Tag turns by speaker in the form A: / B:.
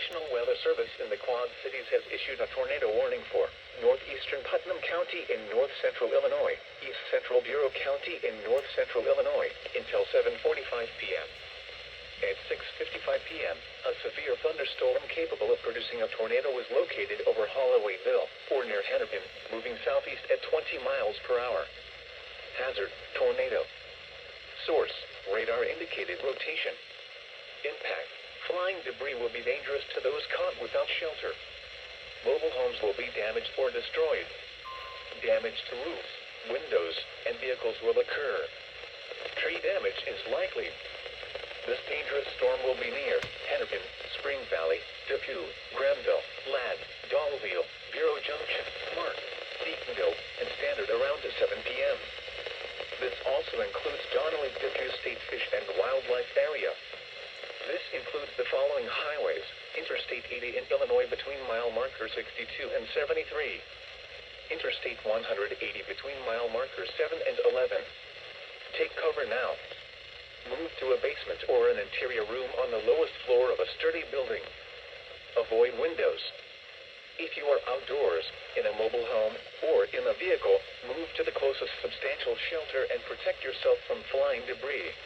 A: National Weather Service in the Quad Cities has issued a tornado warning for northeastern Putnam County in north-central Illinois, east central Bureau County in north-central Illinois, until 7:45 p.m. At 6:55 p.m., a severe thunderstorm capable of producing a tornado was located over Hollowayville, or near Hennepin, moving southeast at 20 miles per hour. Hazard, tornado. Source, radar indicated rotation. Impact, flying debris will be dangerous to those caught without shelter. Mobile homes will be damaged or destroyed. Damage to roofs, windows, and vehicles will occur. Tree damage is likely. This dangerous storm will be near Hennepin, Spring Valley, Depew, Granville, Ladd, Dolville, Bureau Junction, Mark, Deaconville, and Standard around 7 p.m. This also includes Donnelly Depew State Fish and Wildlife Area. This includes the following highways: Interstate 80 in Illinois between mile marker 62 and 73. Interstate 180 between mile markers 7 and 11. Take cover now. Move to a basement or an interior room on the lowest floor of a sturdy building. Avoid windows. If you are outdoors, in a mobile home, or in a vehicle, move to the closest substantial shelter and protect yourself from flying debris.